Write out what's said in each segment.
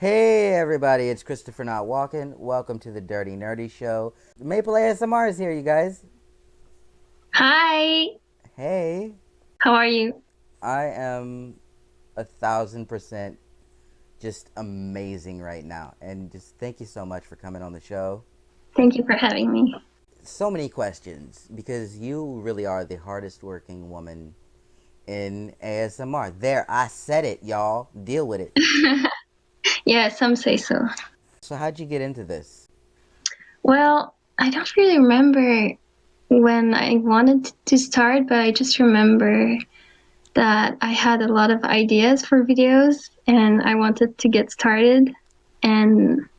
Hey everybody, it's Christopher Not Walken. Welcome to the Dirty Nerdy Show. Maple ASMR is here, you guys. Hi, Hey, how are you? I am 1,000% just amazing right now. And just thank you so much for coming on the show. Thank you for having me. So many questions because you really are the hardest working woman in ASMR. There, I said it, y'all. Deal with it. Yeah, some say so. So, how'd you get into this? Well, I don't really remember when I wanted to start, but I just remember that I had a lot of ideas for videos and I wanted to get started. And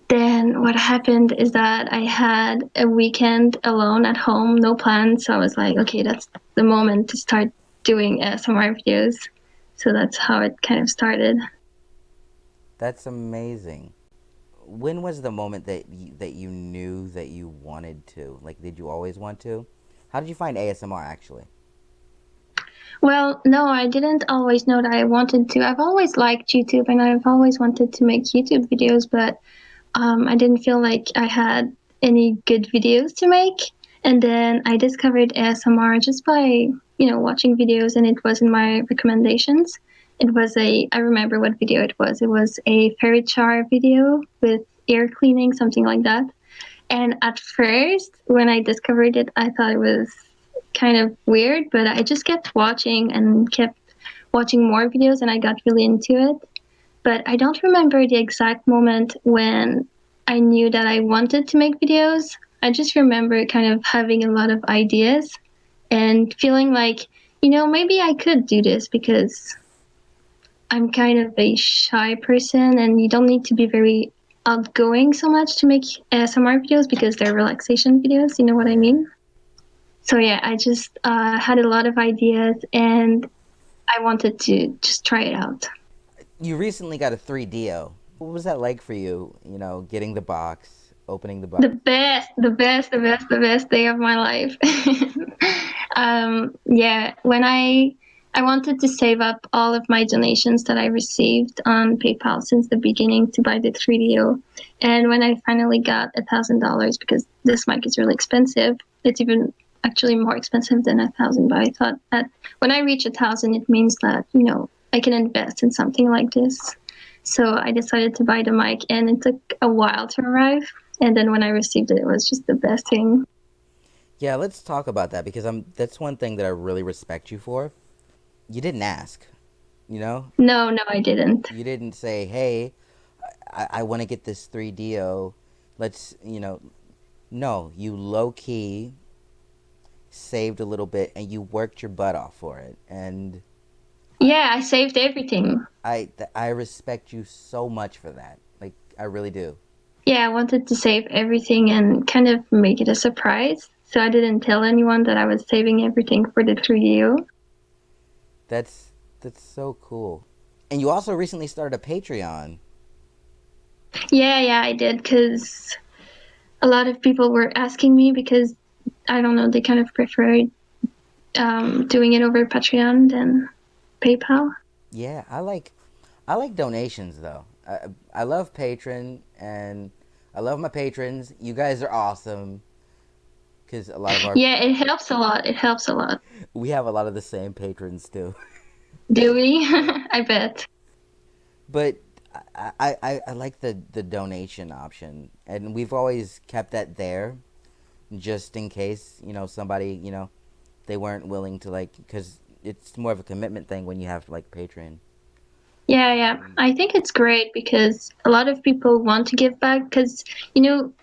then what happened is that I had a weekend alone at home, no plans. So I was like, okay, that's the moment to start doing ASMR videos. So that's how it kind of started. That's amazing. When was the moment that you knew that you wanted to? Like, did you always want to? How did you find ASMR actually? Well, no, I didn't always know that I wanted to. I've always liked YouTube and I've always wanted to make YouTube videos, but I didn't feel like I had any good videos to make. And then I discovered ASMR just by, watching videos, and it was in my recommendations. I remember what video it was. It was a fairy char video with air cleaning, something like that. And at first, when I discovered it, I thought it was kind of weird, but I just kept watching and kept watching more videos and I got really into it. But I don't remember the exact moment when I knew that I wanted to make videos. I just remember kind of having a lot of ideas and feeling like, maybe I could do this because I'm kind of a shy person and you don't need to be very outgoing so much to make ASMR videos because they're relaxation videos, you know what I Yeah. mean? So yeah, I just had a lot of ideas and I wanted to just try it out. You recently got a 3DO. What was that like for you? Getting the box, opening the box. The best, the best, the best, the best day of my life. Yeah, when I wanted to save up all of my donations that I received on PayPal since the beginning to buy the 3DO, and when I finally got $1,000 because this mic is really expensive, it's even actually more expensive than 1,000. But I thought that when I reach 1,000, it means that I can invest in something like this. So I decided to buy the mic, and it took a while to arrive. And then when I received it, it was just the best thing. Yeah, let's talk about that because that's one thing that I really respect you for. You didn't ask, you know? No, no, I didn't. You didn't say, "Hey, I want to get this 3DO. Let's." No, you low key saved a little bit and you worked your butt off for it. And Yeah, I saved everything. I respect you so much for that. Like I really do. Yeah, I wanted to save everything and kind of make it a surprise. So I didn't tell anyone that I was saving everything for the 3DO. That's that's so cool. And you also recently started a Patreon. Yeah, I did because a lot of people were asking me because I don't know, they kind of preferred doing it over Patreon than PayPal. Yeah, I like donations though. I love Patron and I love my patrons. You guys are awesome because a lot of our Yeah, it helps a lot. It helps a lot. we have a lot of the same patrons too. Do we? I bet. But I like the donation option, and we've always kept that there just in case somebody they weren't willing to like because it's more of a commitment thing when you have like Patreon. Yeah. I think it's great because a lot of people want to give back because,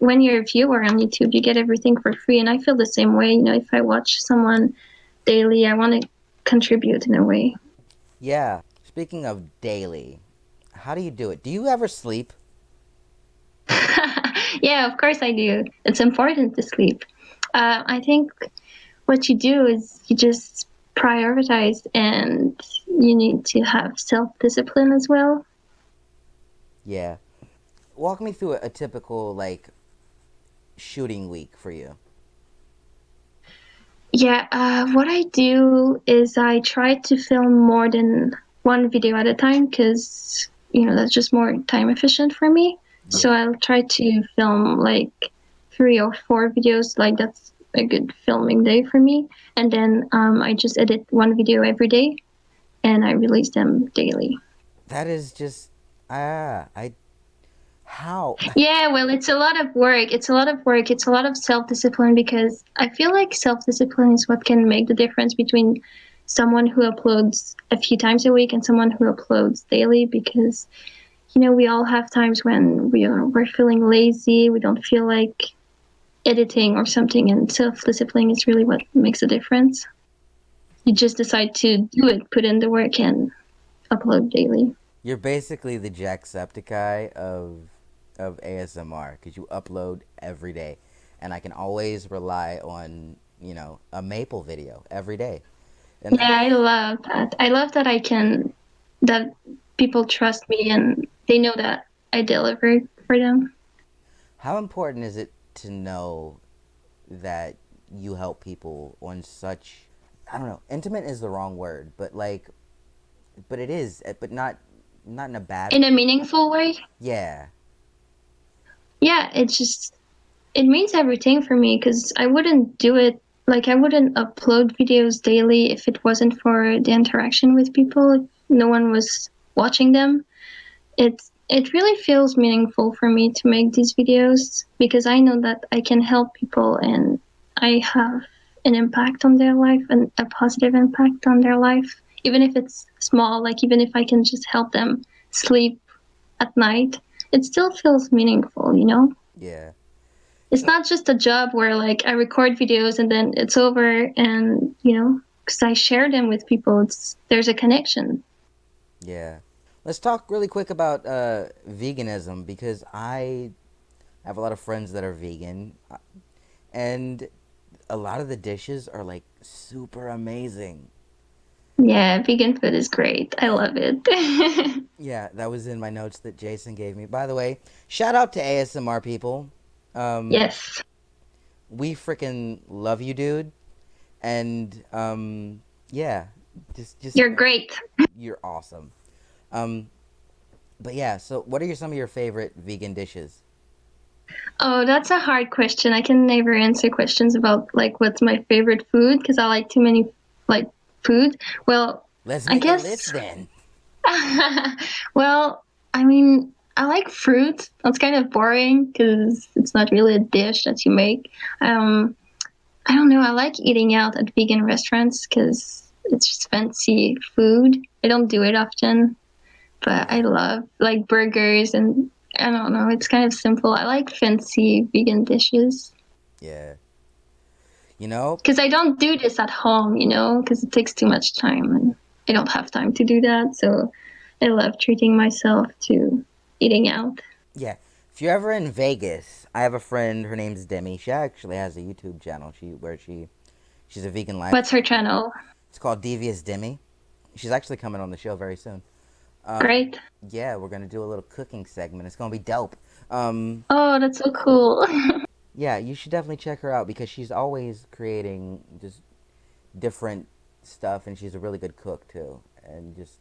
when you're a viewer on YouTube, you get everything for free. And I feel the same way. If I watch someone daily, I want to contribute in a way. Yeah. Speaking of daily, how do you do it? Do you ever sleep? Yeah, of course I do. It's important to sleep. I think what you do is you just prioritize and you need to have self discipline as well. Yeah. Walk me through a typical like shooting week for you. Yeah, what I do is I try to film more than one video at a time because that's just more time efficient for me. Yeah. So I'll try to film like 3 or 4 videos. Like that's a good filming day for me. And then I just edit one video every day, and I release them daily. That is just I how Yeah, well, it's a lot of work. It's a lot of work. It's a lot of self-discipline, because I feel like self-discipline is what can make the difference between someone who uploads a few times a week and someone who uploads daily. Because we all have times when we're feeling lazy, we don't feel like editing or something, and self-discipline is really what makes a difference. You just decide to do it, put in the work, and upload daily. you're basically the Jacksepticeye of ASMR because you upload every day, and I can always rely on a maple video every day, and Yeah, I love that. I love that people trust me and they know that I deliver for them. how important is it to know that you help people on such, I don't know, intimate is the wrong word, but but it is, but not in a bad In a meaningful way. yeah. Yeah, it means everything for me, because I wouldn't do it, like I wouldn't upload videos daily if it wasn't for the interaction with people, if no one was watching them. It really feels meaningful for me to make these videos, because I know that I can help people and I have an impact on their life, and a positive impact on their life, even if it's small. Like even if I can just help them sleep at night, it still feels meaningful. Yeah. It's not just a job where like I record videos and then it's over, and because I share them with people, there's a connection. Yeah. Let's talk really quick about veganism because I have a lot of friends that are vegan, and a lot of the dishes are like super amazing. Yeah, vegan food is great. I love it. Yeah, that was in my notes that Jason gave me. By the way, shout out to ASMR people. Um, Yes, we freaking love you, dude. And yeah, just you're great. you're awesome. Um, but yeah, so what are some of your favorite vegan dishes? Oh, that's a hard question. I can never answer questions about like what's my favorite food, because I like too many like food. Well, Let's I make a list guess. then. Well, I mean, I like fruit. That's kind of boring because it's not really a dish that you make. Um, I don't know. I like eating out at vegan restaurants because it's just fancy food. I don't do it often, but I Yeah, love like burgers, and I don't know. It's kind of simple. I like fancy vegan dishes yeah. You know, because I don't do this at home, because it takes too much time and I don't have time to do that. So I love treating myself to eating out. yeah. If you're ever in Vegas, I have a friend. Her name's Demi. She actually has a YouTube channel. She's a vegan What's her lifestyle coach. channel? It's called Devious Demi. She's actually coming on the show very soon. Great. Yeah, we're gonna do a little cooking segment. It's gonna be dope. Um, Oh, that's so cool. yeah, you should definitely check her out because she's always creating just different stuff, and she's a really good cook too. And just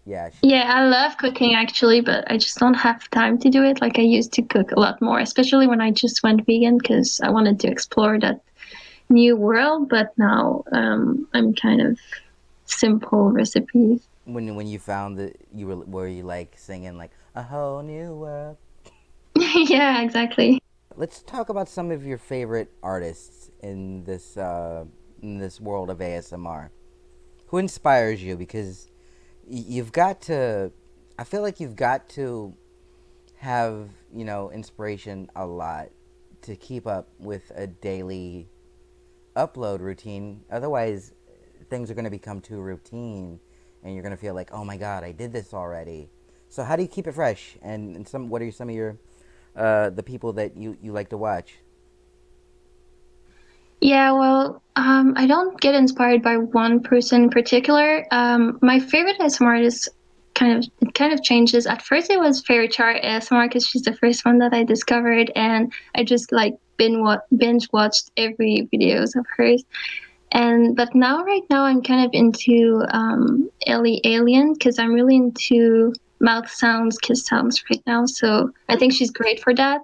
yeah, Yeah, I love cooking actually, but I just don't have time to do it. Like I used to cook a lot more, especially when I just went vegan because I wanted to explore that new world. But now I'm kind of simple recipes. when you found that were you like singing like a whole new world. Yeah, exactly. Let's talk about some of your favorite artists in this world of ASMR. Who inspires you? Because you've got to. I feel like you've got to have inspiration a lot to keep up with a daily upload routine. Otherwise, things are going to become too routine, and you're going to feel like, oh my god, I did this already. So how do you keep it fresh? And what are some of your the people that you like to watch? Yeah, well, I don't get inspired by one person in particular. My favorite ASMR artist kind of changes. At first, it was Fairy Char ASMR because she's the first one that I discovered, and I just like binge watched every videos of hers. And but now, right now, I'm kind of into Ellie Alien because I'm really into mouth sounds, kiss sounds right now. So I think she's great for that.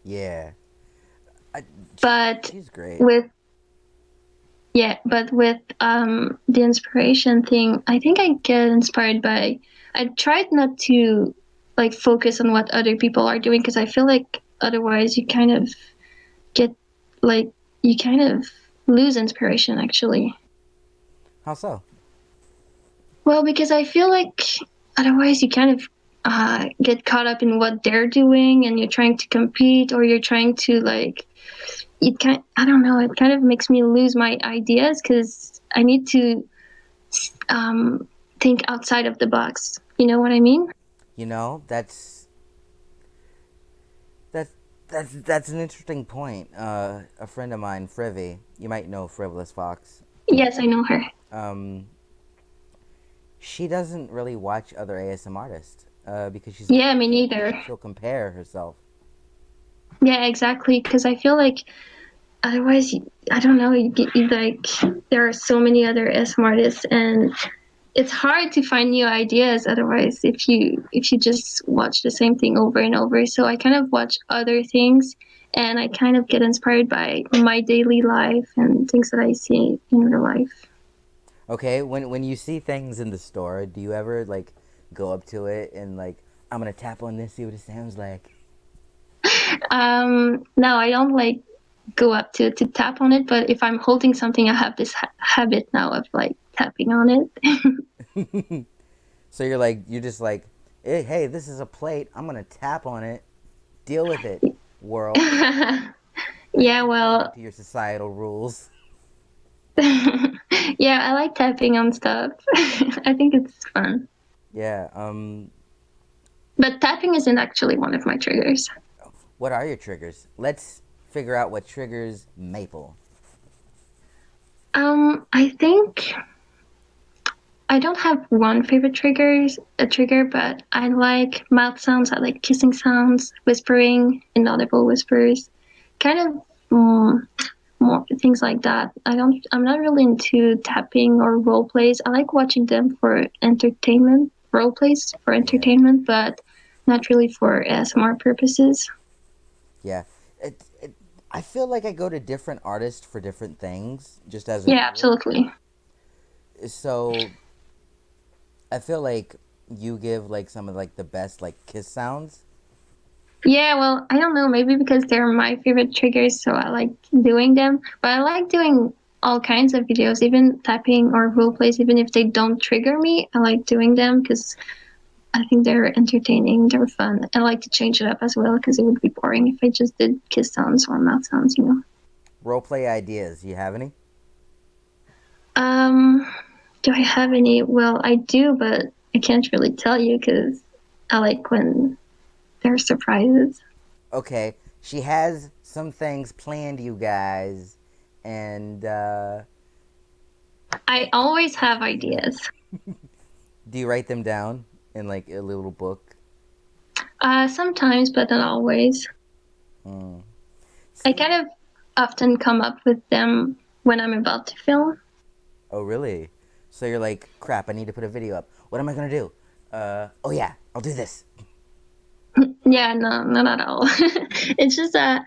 Yeah. I, But she's great. with the inspiration thing, I think I get inspired by. I tried not to like focus on what other people are doing because I feel like otherwise you kind of get like you kind of lose inspiration actually. How so? Well, because I feel like otherwise you kind of get caught up in what they're doing and you're trying to compete or you're trying to like I don't know, it kind of makes me lose my ideas because I need to um, think outside of the box. You know what I mean? You know, that's that's an interesting point. A friend of mine, Frivy, you might know Frivolous Fox. Yes, I know her. Um, she doesn't really watch other ASM artists because Yeah, me neither. she'll compare herself. Yeah, exactly. Because I feel like otherwise, I don't know, like there are so many other SM artists, and it's hard to find new ideas otherwise if you just watch the same thing over and over. So I kind of watch other things and I kind of get inspired by my daily life and things that I see in real life. Okay, when you see things in the store, do you ever like go up to it and like I'm gonna tap on this, see what it sounds like? No, I don't like go up to tap on it, but if I'm holding something, I have this habit now of like tapping on it. So you're just like, hey, this is a plate. I'm gonna tap on it. Deal with it, world. I Yeah, keep subject well, to your societal rules. yeah, I like tapping on stuff. I think it's fun. Yeah. But tapping isn't actually one of my triggers. What are your triggers? Let's figure out what triggers Maple. I think I don't have one favorite trigger, but I like mouth sounds. I like kissing sounds, whispering, inaudible whispers, kind of more things like that. I'm not really into tapping or role plays. I like watching them for entertainment, role plays for Yeah. entertainment, but not really for ASMR purposes. Yeah. It, I feel like I go to different artists for different things, just as a Yeah, rule. absolutely. So I feel like you give like some of like the best like kiss sounds. Yeah, well, I don't know, maybe because they're my favorite triggers, so I like doing them. But I like doing all kinds of videos, even tapping or role plays, even if they don't trigger me. I like doing them because I think they're entertaining, they're fun. I like to change it up as well because it would be boring if I just did kiss sounds or mouth sounds, you know. Roleplay ideas. You have any? Um, do I have any? Well, I do, but I can't really tell you because I like when there are surprises. Okay. She has some things planned, you guys, and I always have ideas. do you write them down in like a little book? Sometimes, but not always. Mm. I See? kind of often come up with them when I'm about to film. Oh, really? So you're like, crap, I need to put a video up. What am I gonna do? Oh yeah, I'll do this. Yeah, no, not at all. It's just that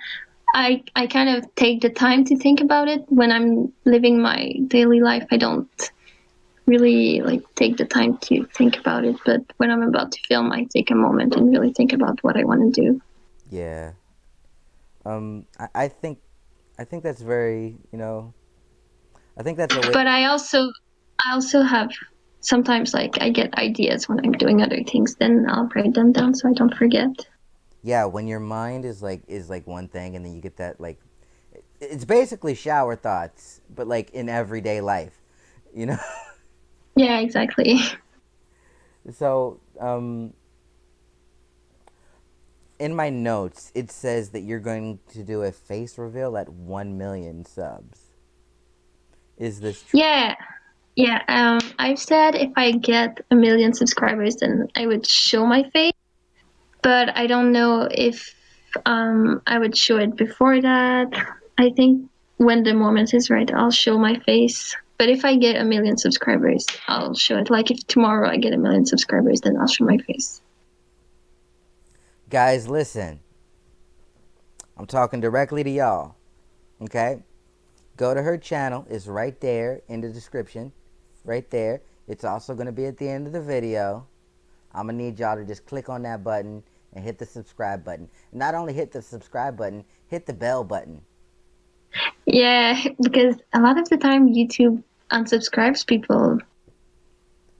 I kind of take the time to think about it when I'm living my daily life. I don't really like take the time to think about it, but when I'm about to film, I take a moment and really think about what I want to do. Yeah. I think that's very, you know, I think that's a way. But I also have sometimes like I get ideas when I'm doing other things, then I'll write them down so I don't forget. Yeah, when your mind is like one thing, and then you get that like, it's basically shower thoughts, but like in everyday life, you know. Yeah, exactly. So, in my notes, it says that you're going to do a face reveal at 1 million subs. Is this true? Yeah, yeah. I've said if I get 1 million subscribers, then I would show my face, but I don't know if I would show it before that. I think when the moment is right, I'll show my face. But if I get 1 million subscribers, I'll show it. Like if tomorrow I get 1 million subscribers, then I'll show my face. Guys, listen. I'm talking directly to y'all. Okay? Go to her channel. It's right there in the description. Right there. It's also going to be at the end of the video. I'm going to need y'all to just click on that button and hit the subscribe button. Not only hit the subscribe button, hit the bell button. Yeah, because a lot of the time YouTube unsubscribes people.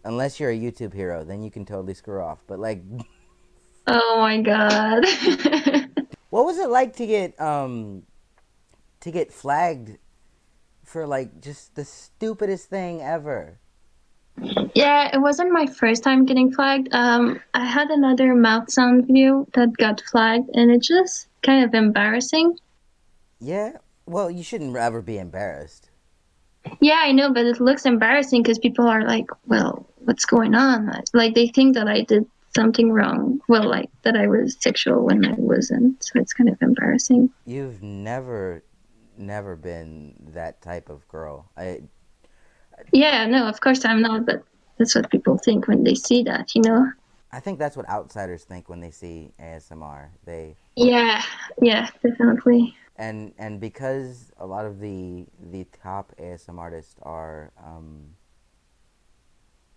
Unless you're a YouTube hero, then you can totally screw off. But like, Oh my god. what was it like to get flagged for like just the stupidest thing ever? Yeah, it wasn't my first time getting flagged. I had another mouth sound video that got flagged, and it's just kind of embarrassing. Yeah. Well, you shouldn't ever be embarrassed. Yeah, I know, but it looks embarrassing because people are like, well, what's going on? Like, they think that I did something wrong. Well, like, that I was sexual when I wasn't. So it's kind of embarrassing. You've never been that type of girl. Yeah, no, of course I'm not, but that's what people think when they see that, you know? I think that's what outsiders think when they see ASMR. Yeah, yeah, definitely. And because a lot of the top ASM artists are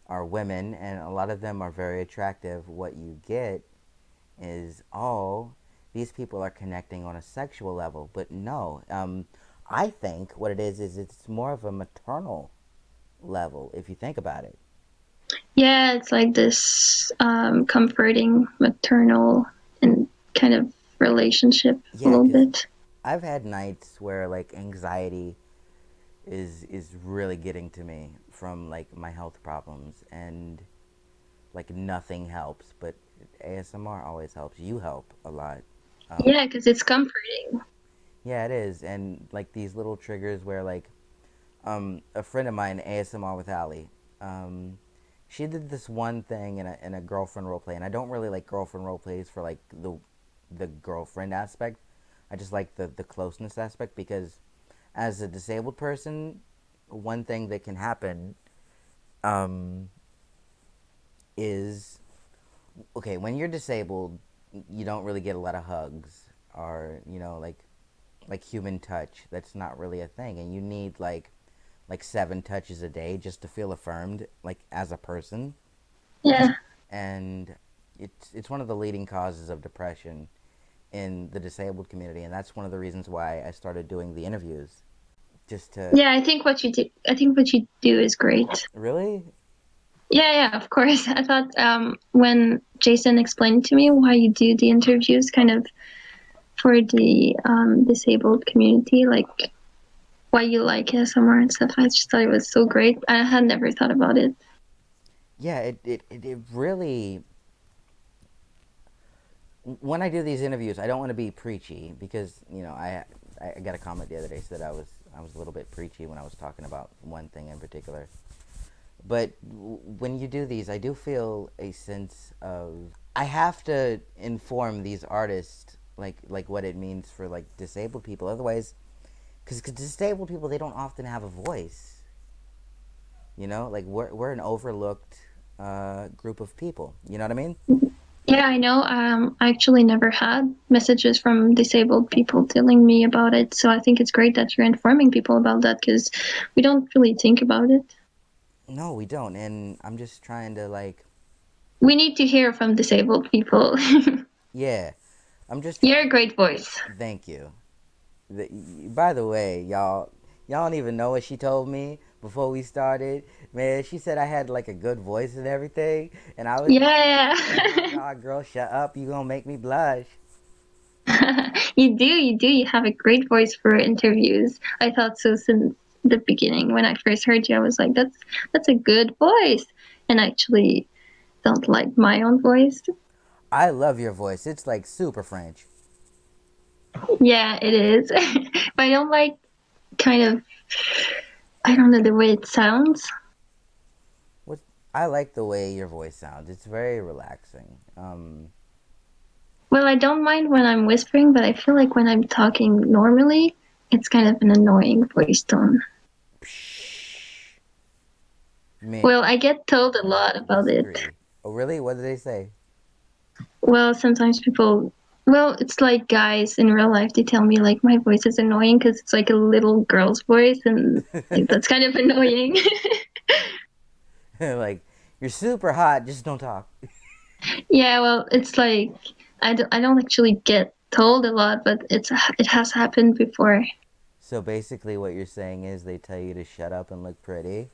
women, and a lot of them are very attractive, what you get is, oh, these people are connecting on a sexual level. But no, I think what it is it's more of a maternal level, if you think about it. Yeah, it's like this comforting, maternal, and kind of relationship a Yeah, little because bit. I've had nights where like anxiety is really getting to me from like my health problems, and like nothing helps, but ASMR always helps. You help a lot. Um, Yeah, because it's comforting. yeah, it is, and like these little triggers where like a friend of mine, ASMR with Ali, um, she did this one thing in a girlfriend role play, and I don't really like girlfriend role plays for like the girlfriend aspect. I just like the closeness aspect, because as a disabled person, one thing that can happen um, is, okay, when you're disabled, you don't really get a lot of hugs, or like human touch. That's not really a thing, and you need like 7 touches a day just to feel affirmed, like as a person. Yeah. And it's one of the leading causes of depression in the disabled community, and that's one of the reasons why I started doing the interviews, just to Yeah, I think what you do is great. really. Yeah, yeah, of course. I thought when Jason explained to me why you do the interviews kind of for the disabled community, like why you like ASMR and stuff, I just thought it was so great. I had never thought about it. Yeah, it really, when I do these interviews, I don't want to be preachy, because I got a comment the other day said I was a little bit preachy when I was talking about one thing in particular. But when you do these, I do feel a sense of, I have to inform these artists like what it means for like disabled people. Otherwise, because disabled people, they don't often have a voice. Like we're an overlooked group of people. You know what I mean? Yeah, I know. I actually never had messages from disabled people telling me about it, so I think it's great that you're informing people about that because we don't really think about it. No, we don't. And I'm just trying to like, We need to hear from disabled people. yeah, I'm just You're a great voice. thank you. The, by the way, y'all don't even know what she told me before we started. Man, she said I had like a good voice and everything, and I was just like, Yeah. "Oh my god, girl, shut up! You gonna make me blush." You do. You have a great voice for interviews. I thought so since the beginning. When I first heard you, I was like, that's a good voice. And I actually don't like my own voice. I love your voice. It's like super French. Yeah, it is. But I don't like kind of I don't know the way it sounds. What I like the way your voice sounds. It's very relaxing. Well, I don't mind when I'm whispering, but I feel like when I'm talking normally, it's kind of an annoying voice tone. Me, Well, I get told a lot I about it. disagree. Oh, really? What did they say? Well, sometimes people, well, it's like guys in real life, they tell me like my voice is annoying because it's like a little girl's voice, and like, that's kind of annoying. Like, you're super hot, just don't talk. Yeah, well, it's like I don't actually get told a lot, but it has happened before. So basically, what you're saying is they tell you to shut up and look pretty.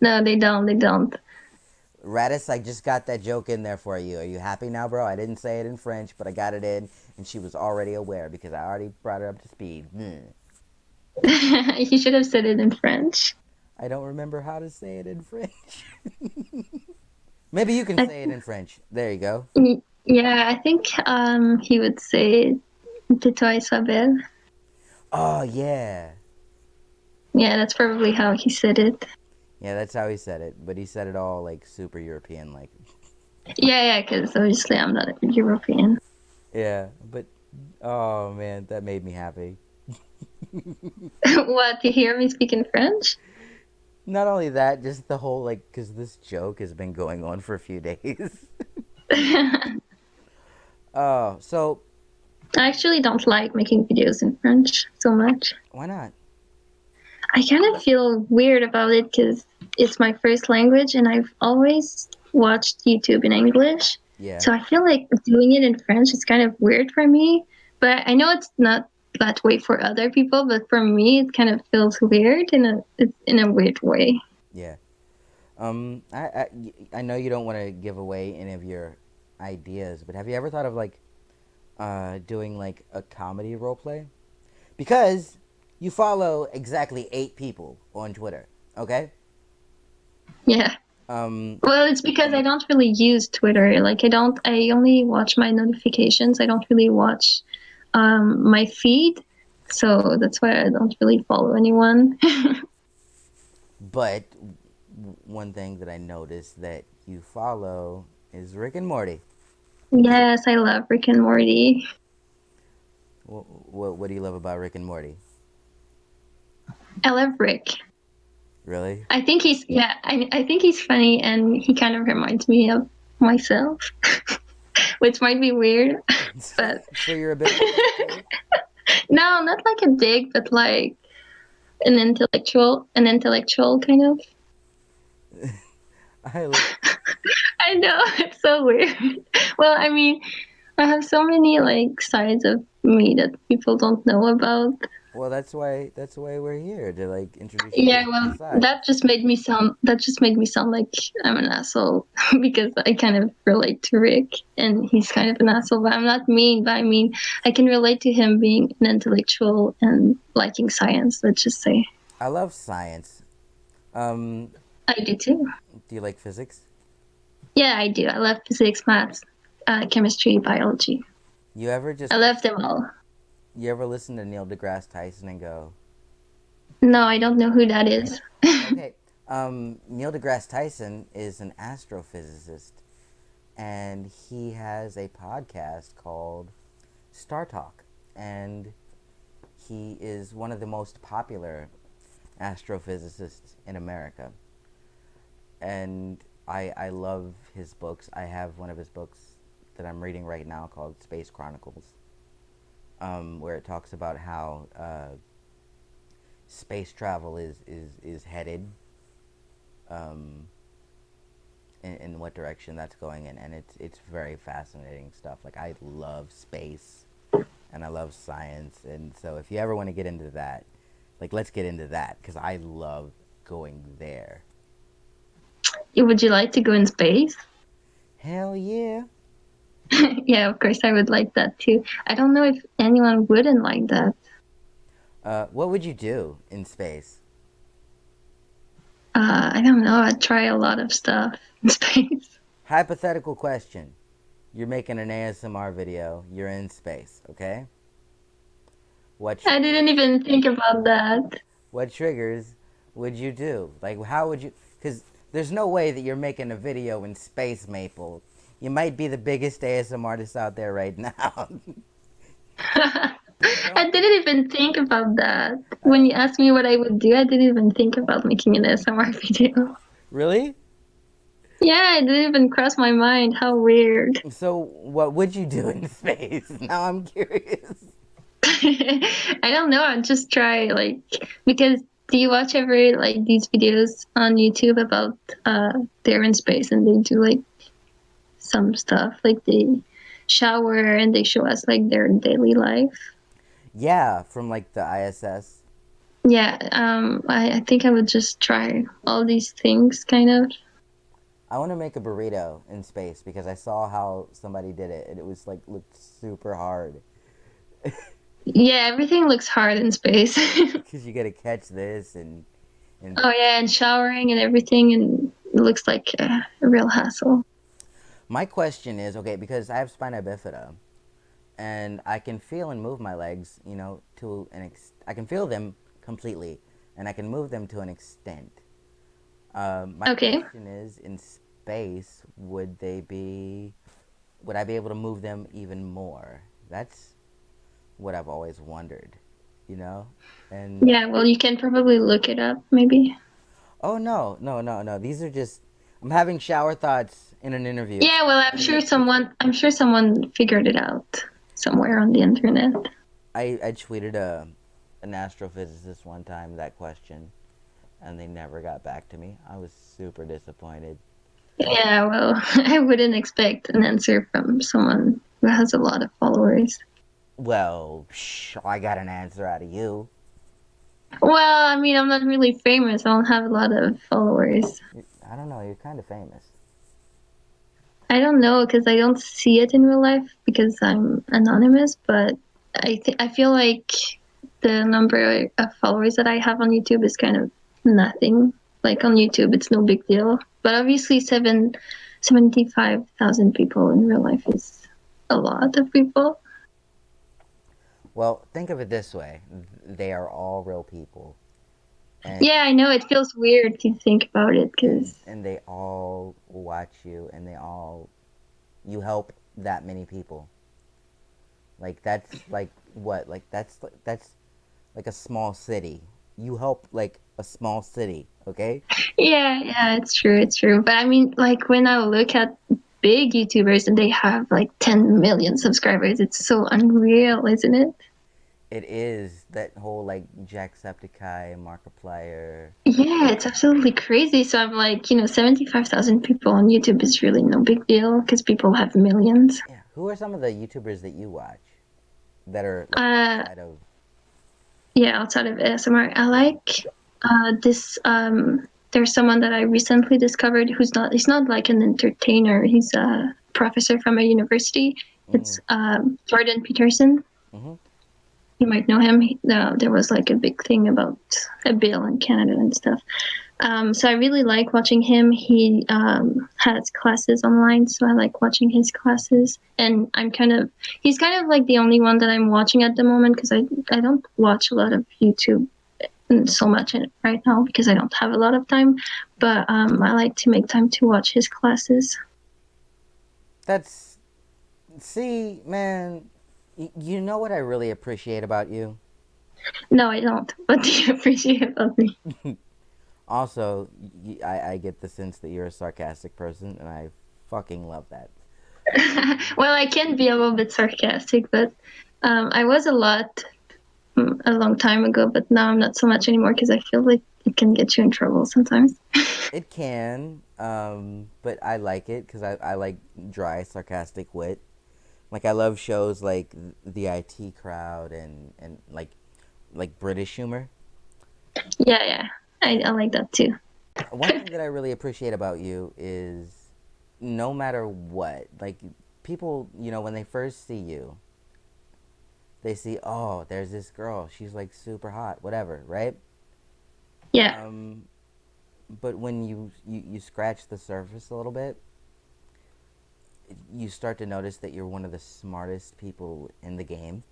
No, they don't. They don't. Radis, I just got that joke in there for you. Are you happy now, bro? I didn't say it in French, but I got it in, and she was already aware because I already brought her up to speed. You should have said it in French. I don't remember how to say it in French. Maybe you can I, say it in French. There you go. yeah, I think he would say "Tais soit belle." Oh, yeah. Yeah, that's probably how he said it. Yeah, that's how he said it, but he said it all like super European, like. Yeah, because obviously I'm not European. Yeah, but oh man, that made me happy. What, to hear me speak in French? Not only that, just the whole like, because this joke has been going on for a few days. I Oh, so actually don't like making videos in French so much. why not? I kind of feel weird about it because it's my first language and I've always watched YouTube in English. Yeah, So I feel like doing it in French is kind of weird for me. But I know it's not that way for other people, but for me, it kind of feels weird in a weird way. yeah. I know you don't want to give away any of your ideas, but have you ever thought of like doing like a comedy role play? Because you follow exactly 8 people on Twitter, okay? Yeah. Um, Well, it's because I don't really use Twitter. Like, I only watch my notifications. I don't really watch my feed. So that's why I don't really follow anyone. but one thing that I noticed that you follow is Rick and Morty. Yes, I love Rick and Morty. What do you love about Rick and Morty? I love Rick. Really? I think I think he's funny and he kind of reminds me of myself, which might be weird, but So you're a bit like that too? no, not like a dig, but like an intellectual kind of. I li- I know, it's so weird. Well, I mean, I have so many like sides of me that people don't know about. well, that's why we're here to like introduce you to Yeah, different well, sides. that just made me sound like I'm an asshole because I kind of relate to Rick and he's kind of an asshole, but I'm not mean, but I mean, I can relate to him being an intellectual and liking science, let's just say. I love science. Um, I do too. do you like physics? Yeah, I do. I love physics, maths, chemistry, biology. You ever I just love them all. you ever listen to Neil deGrasse Tyson and go, No, I don't know who that is. okay, Neil deGrasse Tyson is an astrophysicist, and he has a podcast called Star Talk, and he is one of the most popular astrophysicists in America. And I love his books. I have one of his books that I'm reading right now called Space Chronicles, where it talks about how space travel is headed, um, in what direction that's going in, and it's very fascinating stuff. Like I love space, and I love science, and so if you ever want to get into that, like let's get into that because I love going there. Would you like to go in space? Hell yeah. Yeah, of course, I would like that too. I don't know if anyone wouldn't like that. What would you do in space? I don't know. I'd try a lot of stuff in space. Hypothetical question. You're making an ASMR video. You're in space, okay? What I didn't triggers? even think about that. What triggers would you do? Like, how would you? Because there's no way that you're making a video in space, Maple. You might be the biggest ASMR artist out there right now. You know? I didn't even think about that. I When don't you asked me what I would do, I didn't even think about making an ASMR video. really. Yeah, it didn't even cross my mind. How weird. So, what would you do in space? Now I'm curious. I don't know. I'd just try, like, because do you watch ever, like, these videos on YouTube about they're in space and they do, like, some stuff? Like, they shower and they show us, like, their daily life. Yeah, from like the ISS. Yeah, I think I would just try all these things, kind of. I want to make a burrito in space because I saw how somebody did it and it was like looked super hard. Yeah, everything looks hard in space. Because you got to catch this and Oh yeah, and showering and everything, and it looks like a real hassle. my question is okay because I have spina bifida and I can feel and move my legs, to I can feel them completely and I can move them to an extent. My Okay. question is, in space, would I be able to move them even more? That's what I've always wondered, you know? And Yeah, well, you can probably look it up, maybe. oh no, no, no, no. These are just I'm having shower thoughts in an interview. Yeah, well, I'm sure someone figured it out somewhere on the internet. I tweeted an astrophysicist one time that question and they never got back to me. I was super disappointed. Yeah, well, I wouldn't expect an answer from someone who has a lot of followers. Well, I got an answer out of you. Well, I mean, I'm not really famous. I don't have a lot of followers. I don't know, you're kind of famous. I don't know because I don't see it in real life because I'm anonymous, but I feel like the number of followers that I have on YouTube is kind of nothing. Like on YouTube, it's no big deal. But obviously, 75,000 people in real life is a lot of people. Well, think of it this way. They are all real people. And Yeah, I know it feels weird to think about it and because and they all watch you and you help that many people. Like that's like what? Like that's like a small city. You help like a small city, okay? yeah, it's true. But I mean, like when I look at big YouTubers and they have like 10 million subscribers, it's so unreal, isn't it? It is that whole like Jacksepticeye, Markiplier. Yeah, it's absolutely crazy. So I'm like, 75,000 people on YouTube is really no big deal because people have millions. Yeah. Who are some of the YouTubers that you watch that are like Uh, outside of? yeah, outside of ASMR, I like this. There's someone that I recently discovered he's not like an entertainer. He's a professor from a university. Mm, It's Jordan Peterson. mm-hmm. You might know him. There was like a big thing about a bill in Canada and stuff. So I really like watching him. He has classes online, so I like watching his classes. And he's kind of like the only one that I'm watching at the moment because I don't watch a lot of YouTube so much right now because I don't have a lot of time. But I like to make time to watch his classes. That's see, man. You know what I really appreciate about you? No, I don't. What do you appreciate about me? Also, I get the sense that you're a sarcastic person, and I fucking love that. Well, I can be a little bit sarcastic, but I was a long time ago, but now I'm not so much anymore because I feel like it can get you in trouble sometimes. It can, but I like it because I like dry, sarcastic wit. Like I love shows like the IT Crowd and like British humor. Yeah, yeah, I like that too. One thing that I really appreciate about you is no matter what, like people, when they first see you, they see, oh, there's this girl, she's like super hot, whatever, right? Yeah, Um, but when you scratch the surface a little bit, you start to notice that you're one of the smartest people in the game.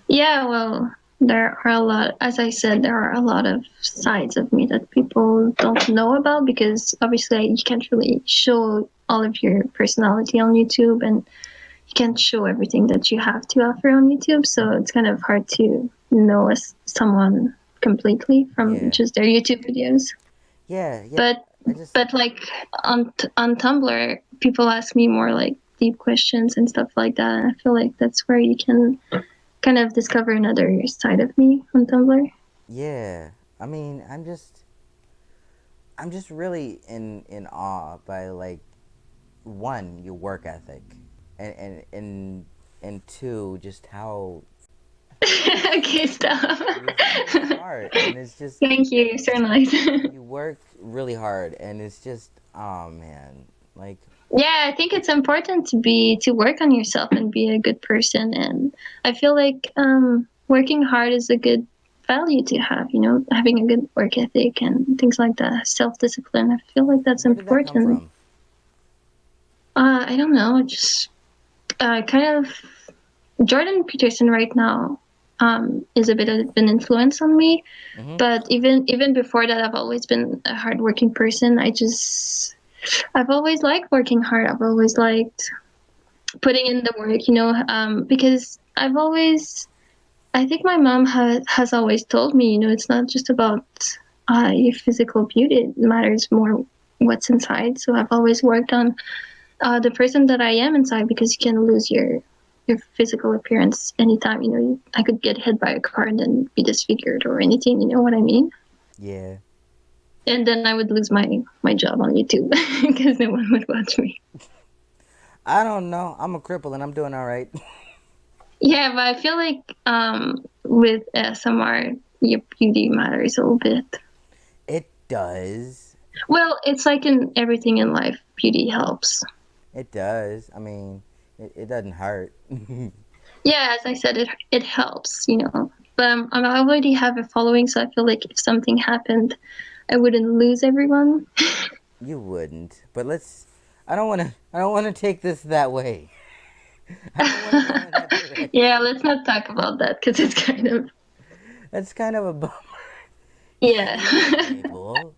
yeah. Well, there are a lot. As I said, there are a lot of sides of me that people don't know about because obviously you can't really show all of your personality on YouTube, and can't show everything that you have to offer on YouTube, so it's kind of hard to know someone completely from Yeah. just their YouTube videos. Yeah, yeah. But I just but like on Tumblr, people ask me more like deep questions and stuff like that. And I feel like that's where you can kind of discover another side of me on Tumblr. yeah. I mean, I'm just really in awe by like one, your work ethic, and two, just how Okay, stop. you're smart, and it's just Thank you. You're so nice. you work really hard, and it's just, oh man, like, Yeah, I think it's important to work on yourself and be a good person. And I feel like working hard is a good value to have. You know, having a good work ethic and things like that, self discipline. I feel like that's where did that come important. from? I don't know, just kind of Jordan Peterson right now is a bit of an influence on me. Mm-hmm. But even before that, I've always been a hardworking person. I've always liked working hard. I've always liked putting in the work, you know, because I think my mom has always told me, you know, it's not just about your physical beauty. It matters more what's inside. So I've always worked on the person that I am inside, because you can lose your physical appearance anytime. You know, I could get hit by a car and then be disfigured or anything. You know what I mean? Yeah. And then I would lose my job on YouTube because no one would watch me. I don't know. I'm a cripple and I'm doing all right. Yeah, but I feel like with ASMR, your beauty matters a little bit. It does. Well, it's like in everything in life, beauty helps. It does. I mean, it doesn't hurt. Yeah, as I said, it helps, you know. But I already have a following, so I feel like if something happened, I wouldn't lose everyone. You wouldn't. But let's. I don't want to. I don't want to take this that way. I don't want to go in that Yeah, direction. let's not talk about that because it's kind of That's kind of a bummer. yeah. Jeez, Maple.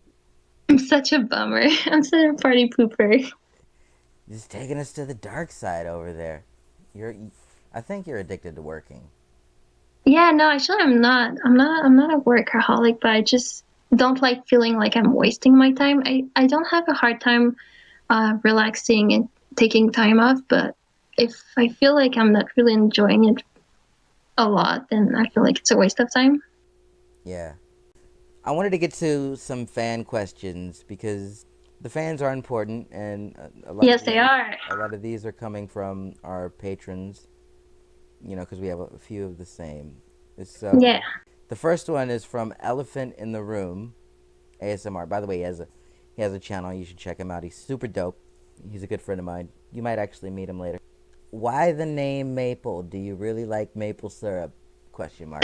I'm such a bummer. I'm such a party pooper. Just taking us to the dark side over there. You're. I think you're addicted to working. Yeah, no, actually, I'm not. I'm not a workaholic, but I just don't like feeling like I'm wasting my time. I don't have a hard time relaxing and taking time off, but if I feel like I'm not really enjoying it a lot, then I feel like it's a waste of time. Yeah. I wanted to get to some fan questions because the fans are important, and Yes, they are. a lot of these are coming from our patrons. You know, because we have a few of the same. So Yeah. the first one is from Elephant in the Room, ASMR. By the way, he has a channel. You should check him out. He's super dope. He's a good friend of mine. You might actually meet him later. Why the name Maple? Do you really like maple syrup? Question mark.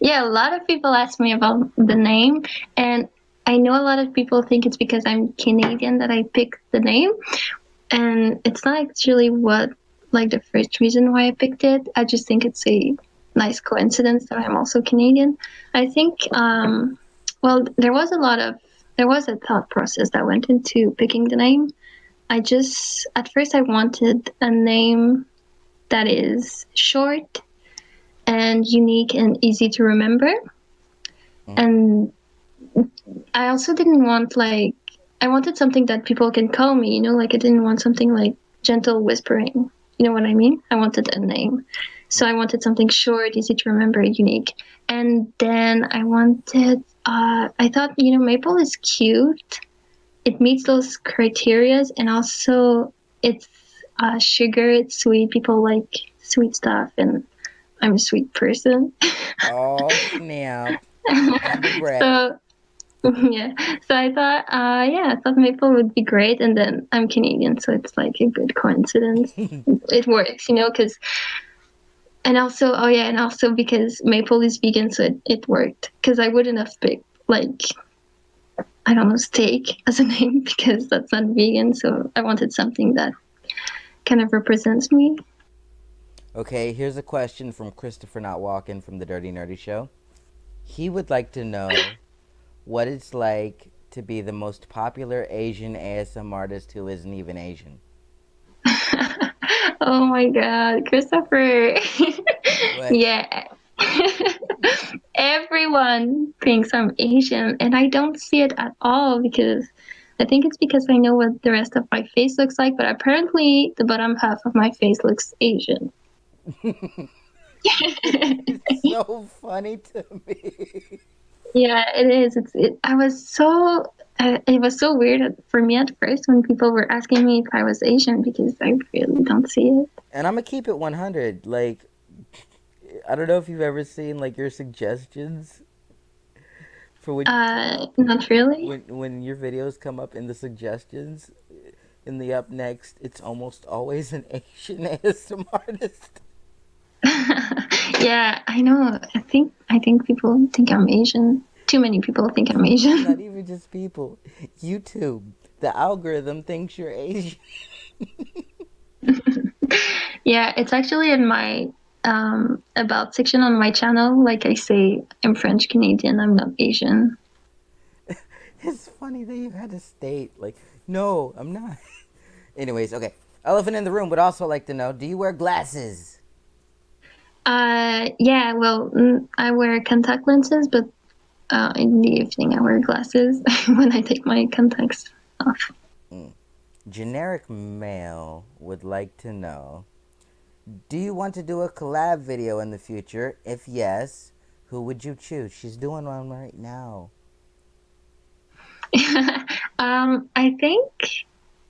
Yeah, a lot of people ask me about the name, and I know a lot of people think it's because I'm Canadian that I picked the name, and it's not actually what like the first reason why I picked it. I just think it's a nice coincidence that I'm also Canadian. I think well, there was a thought process that went into picking the name. I just at first I wanted a name that is short and unique and easy to remember. Mm. And I also didn't want like I wanted something that people can call me, you know, like I didn't want something like gentle whispering. You know what I mean? I wanted a name. So I wanted something short, easy to remember, unique. And then I thought, you know, maple is cute. It meets those criterias, and also it's sugar, it's sweet. People like sweet stuff, and I'm a sweet person. Oh snap! Humble brag. So yeah, so I thought, yeah, I thought maple would be great, and then I'm Canadian, so it's like a good coincidence. It works, you know, because and also, oh yeah, and also because maple is vegan, so it worked. Because I wouldn't have picked like I don't know steak as a name because that's not vegan, so I wanted something that kind of represents me. Okay, here's a question from Christopher Notwalken from the Dirty Nerdy Show. He would like to know what it's like to be the most popular Asian ASM artist who isn't even Asian. Oh my God, Christopher. What? Yeah. Everyone thinks I'm Asian, and I don't see it at all because I think it's because I know what the rest of my face looks like, but apparently the bottom half of my face looks Asian. It's so funny to me. Yeah, it is. I was so. It was so weird for me at first when people were asking me if I was Asian because I really don't see it. And I'm gonna keep it 100. Like, I don't know if you've ever seen like your suggestions for Not really. when your videos come up in the suggestions in the up next. It's almost always an Asian ASMR artist. Yeah, I know. I think people think I'm Asian. Too many people think I'm Not Asian. even just people. YouTube, the algorithm thinks you're Asian. Yeah, it's actually in my about section on my channel. Like I say, I'm French Canadian. I'm not Asian. It's funny that you had to state like, no, I'm not. Anyways, okay. Elephant in the room would also like to know: do you wear glasses? Yeah. Well, I wear contact lenses, but in the evening I wear glasses when I take my contacts off. Mm. Generic male would like to know: do you want to do a collab video in the future? If yes, who would you choose? She's doing one right now. I think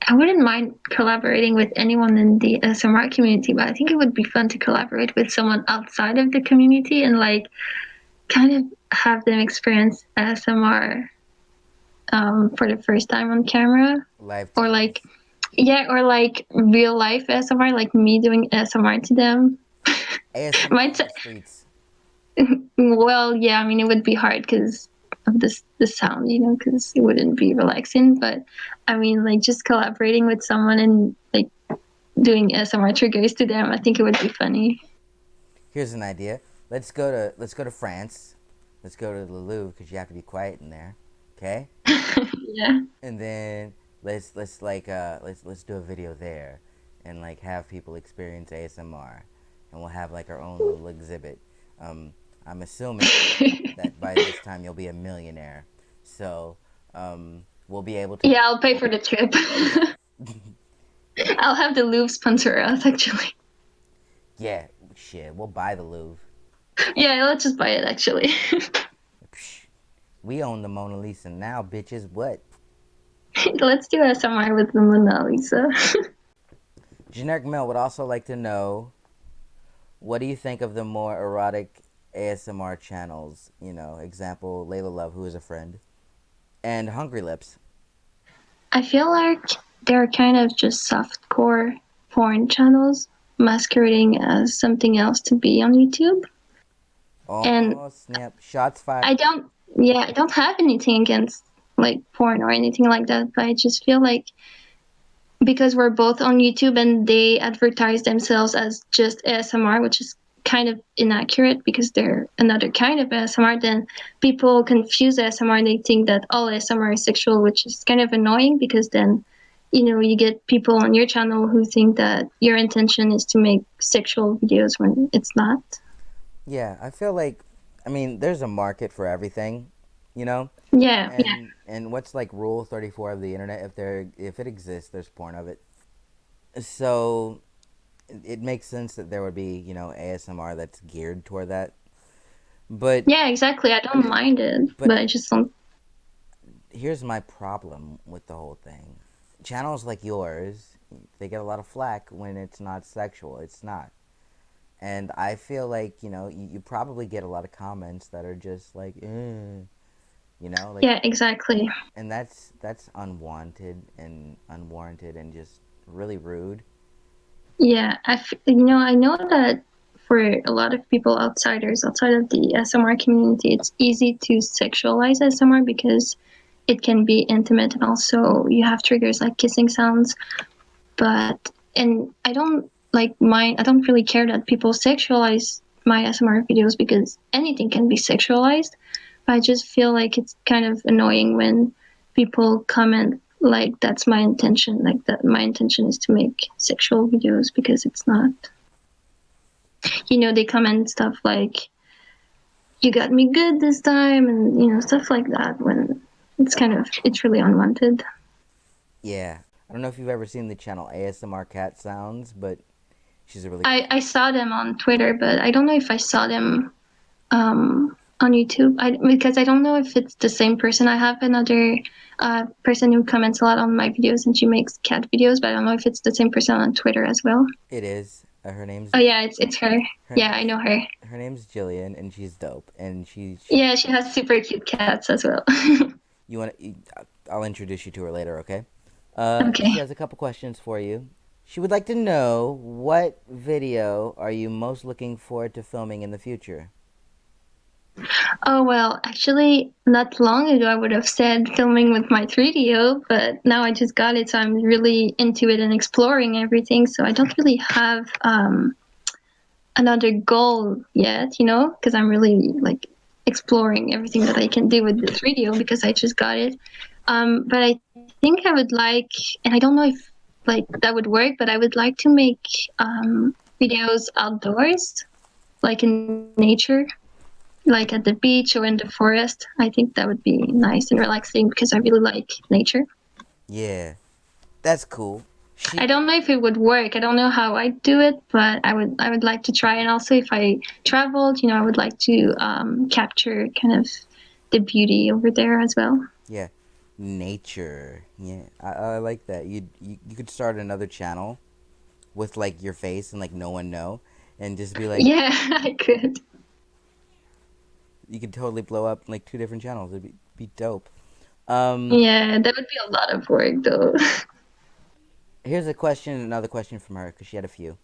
I wouldn't mind collaborating with anyone in the SMR community, but I think it would be fun to collaborate with someone outside of the community and like kind of have them experience ASMR for the first time on camera, Live or TVs. like yeah, or like real life ASMR, like me doing ASMR to them. ASMR Might on the streets. well, yeah, I mean, it would be hard because of this the sound, because it wouldn't be relaxing. But I mean, like just collaborating with someone and like doing ASMR triggers to them, I think it would be funny. Here's an idea. Let's go to France. Let's go to the Louvre because you have to be quiet in there. Okay? Yeah. And then let's do a video there and like have people experience ASMR and we'll have like our own little exhibit. I'm assuming that by this time you'll be a millionaire. So, we'll be able to Yeah, I'll pay for the trip. I'll have the Louvre sponsor us, actually. yeah, shit, we'll buy the Louvre. Yeah, let's just buy it, actually. Psh, we own the Mona Lisa now, bitches. What? Let's do ASMR with the Mona Lisa. Generic Mel would also like to know, what do you think of the more erotic ASMR channels? Example, Layla Love, who is a friend, and Hungry Lips. I feel like they're kind of just softcore porn channels masquerading as something else to be on YouTube. And Oh, snap. Shots fired. I don't, yeah, I don't have anything against like porn or anything like that, but I just feel like because we're both on YouTube and they advertise themselves as just ASMR, which is kind of inaccurate because they're another kind of ASMR, then people confuse ASMR and they think that all ASMR is sexual, which is kind of annoying because then, you get people on your channel who think that your intention is to make sexual videos when it's not. Yeah, I feel like, there's a market for everything, you know? Yeah, yeah, And what's like rule 34 of the internet? If it exists, there's porn of it. So it makes sense that there would be, ASMR that's geared toward that. But yeah, exactly. I don't mind it, but but I just don't. here's my problem with the whole thing. Channels like yours, they get a lot of flack when it's not sexual. It's not. And I feel like, you probably get a lot of comments that are just like, like, Yeah, exactly. and that's unwarranted and just really rude. Yeah, I know that for a lot of people outsiders outside of the SMR community, it's easy to sexualize SMR because it can be intimate and also you have triggers like kissing sounds. And I don't I don't really care that people sexualize my SMR videos because anything can be sexualized. But I just feel like it's kind of annoying when people comment like that's my intention. Like that, my intention is to make sexual videos because it's not. They comment stuff like, "You got me good this time," and stuff like that. When it's really unwanted. Yeah. I don't know if you've ever seen the channel ASMR Cat Sounds, but she's a really I saw them on Twitter, but I don't know if I saw them on YouTube. Because I don't know if it's the same person. I have another person who comments a lot on my videos, and she makes cat videos, but I don't know if it's the same person on Twitter as well. It is. Her name's Oh yeah, it's her. her Yeah, I name's know her. her name's Jillian, and she's dope. And she Yeah, she has super cute cats as well. you want I'll introduce you to her later, okay? She Okay. has a couple questions for you. She would like to know, what video are you most looking forward to filming in the future? Oh well, actually, not long ago I would have said filming with my 3DO, but now I just got it, so I'm really into it and exploring everything. So I don't really have another goal yet, because I'm really like exploring everything that I can do with the 3DO because I just got it. But I think I would like, and I don't know if like that would work, but I would like to make videos outdoors, like in nature, like at the beach or in the forest. I think that would be nice and relaxing because I really like nature. Yeah, that's cool. I She don't know if it would work. I don't know how I do it, but I would like to try. And also, if I traveled, I would like to capture kind of the beauty over there as well. Yeah, nature. Yeah, I like that. You could start another channel with like your face and like no one know, and just be like, Yeah, I could. you could totally blow up like two different channels. It'd be dope. Um, Yeah, that would be a lot of work though. Here's another question from her because she had a few.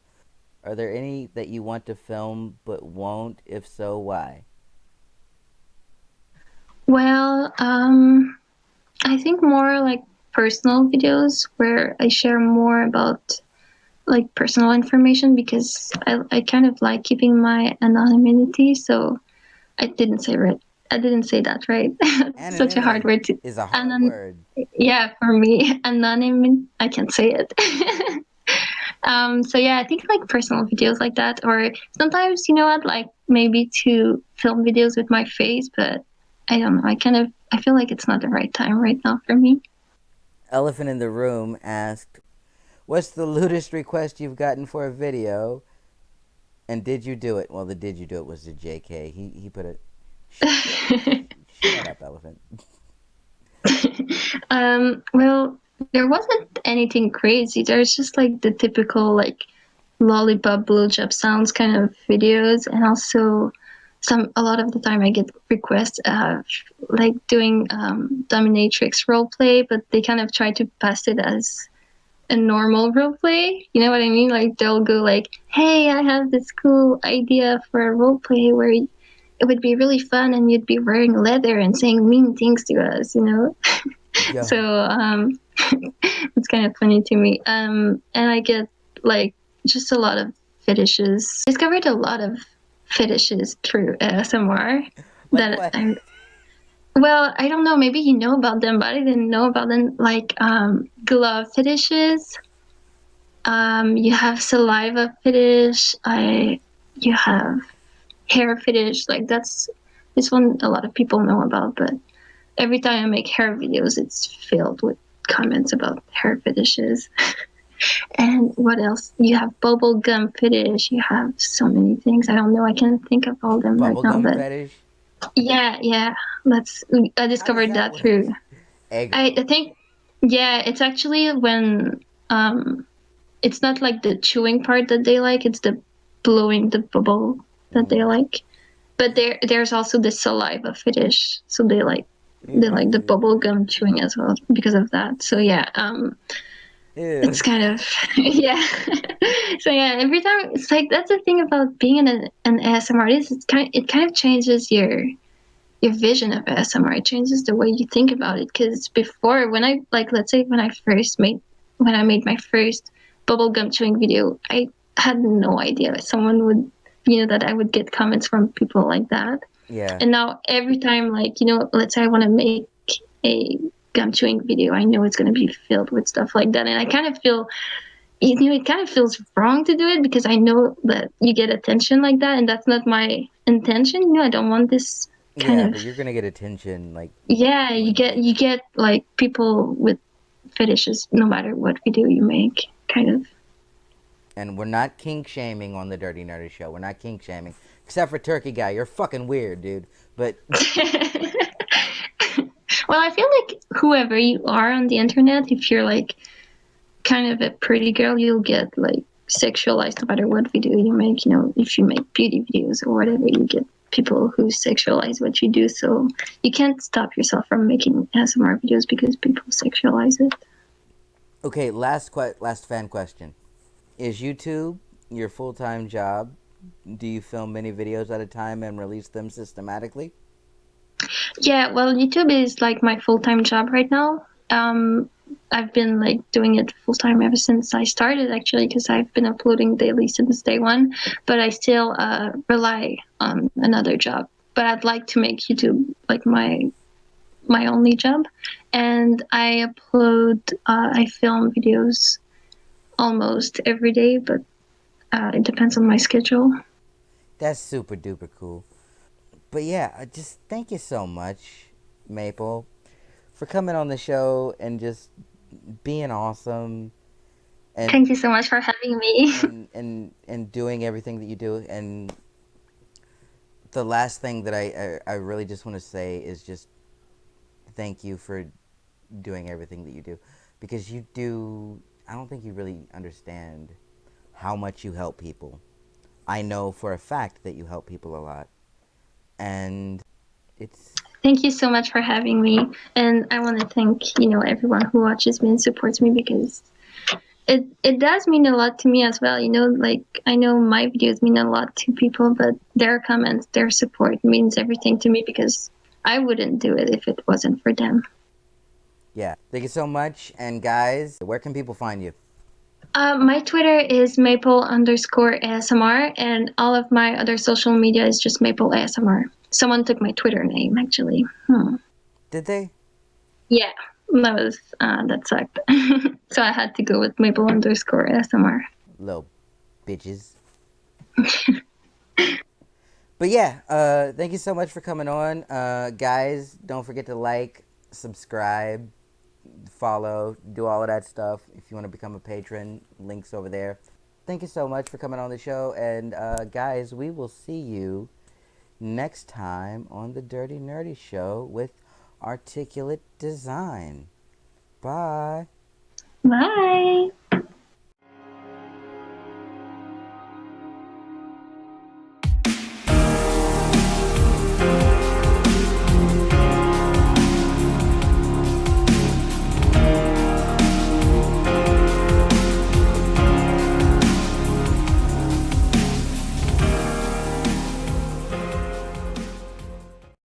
Are there any that you want to film but won't? If so, why? Well, I think more like personal videos where I share more about like personal information because I kind of like keeping my anonymity. So I didn't say right. I didn't say that right. Such a hard Anonymity word to. is a hard Anon. word. Yeah, for me, anonym. I can't say it. So yeah, I think like personal videos like that, or sometimes I'd like maybe to film videos with my face, but I don't know. I feel like it's not the right time right now for me. Elephant in the Room asked, "What's the lewdest request you've gotten for a video, and did you do it?" Well, the "did you do it" was the JK. He put it. Shut up, Elephant. Well, there wasn't anything crazy. There's just like the typical like lollipop blowjob sounds kind of videos, and also a lot of the time I get requests of like doing dominatrix roleplay, but they kind of try to pass it as a normal roleplay. You know what I mean? Like they'll go like, "Hey, I have this cool idea for a roleplay where it would be really fun, and you'd be wearing leather and saying mean things to us." So Yo, it's kind of funny to me. And I get like just a lot of fetishes. I discovered a lot of fetishes through ASMR like that what? well, I don't know, maybe you know about them, but I didn't know about them. Like glove fetishes. You have saliva fetish. You have hair fetish. Like that's this one a lot of people know about, but every time I make hair videos, it's filled with comments about hair fetishes. And what else? You have bubble gum fetish. You have so many things. I don't know. I can't think of all them right now, Bubblegum but fetish? yeah. That's I How does discovered that that work? through. Egg I roll. think yeah, it's actually when it's not like the chewing part that they like. It's the blowing the bubble that they Ooh. like. But there's also the saliva fetish, so they like the Ew. bubble gum chewing as well because of that. So yeah, Ew. it's kind of yeah. So yeah, every time it's like that's the thing about being an ASMR artist. It kind of changes your vision of ASMR. It changes the way you think about it. Because before, when I like, let's say when I made my first bubblegum chewing video, I had no idea someone would, that I would get comments from people like that. Yeah. And now every time, like, let's say I want to make a gum chewing video, I know it's going to be filled with stuff like that. And I kind of feel, it kind of feels wrong to do it because I know that you get attention like that, and that's not my intention. I don't want this kind Yeah, of. but you're gonna get attention, like. Yeah, you get like people with fetishes no matter what video you make, kind of. And we're not kink shaming on the Dirty Nerdy Show. We're not kink shaming, except for Turkey Guy. You're fucking weird, dude. But Well, I feel like whoever you are on the internet, if you're like kind of a pretty girl, you'll get like sexualized no matter what video you make. If you make beauty videos or whatever, you get people who sexualize what you do. So you can't stop yourself from making ASMR videos because people sexualize it. okay, last fan question: is YouTube your full-time job? Do you film many videos at a time and release them systematically? Yeah, well, YouTube is like my full-time job right now. I've been like doing it full-time ever since I started, actually, because I've been uploading daily since day one. But I still rely on another job. But I'd like to make YouTube like my only job. And I film videos almost every day, but it depends on my schedule. That's super duper cool. But yeah, I just thank you so much, Maple, for coming on the show and just being awesome and Thank you so much for having me. and doing everything that you do. And the last thing that I really just want to say is just thank you for doing everything that you do, because you do. I don't think you really understand how much you help people. I know for a fact that you help people a lot, and it's. Thank you so much for having me. And I want to thank, everyone who watches me and supports me because it does mean a lot to me as well. Like I know my videos mean a lot to people, but their comments, their support means everything to me because I wouldn't do it if it wasn't for them. Yeah. Thank you so much. And guys, where can people find you? My Twitter is maple_ASMR, and all of my other social media is just maple ASMR. Someone took my Twitter name, actually. Did they? Yeah, that sucked. So I had to go with maple_ASMR. Little bitches. But yeah, thank you so much for coming on. Guys, don't forget to like, subscribe, follow, do all of that stuff. If you want to become a patron, links over there. Thank you so much for coming on the show. And guys, we will see you next time on the Dirty Nerdy Show with Articulate Design. Bye. Bye.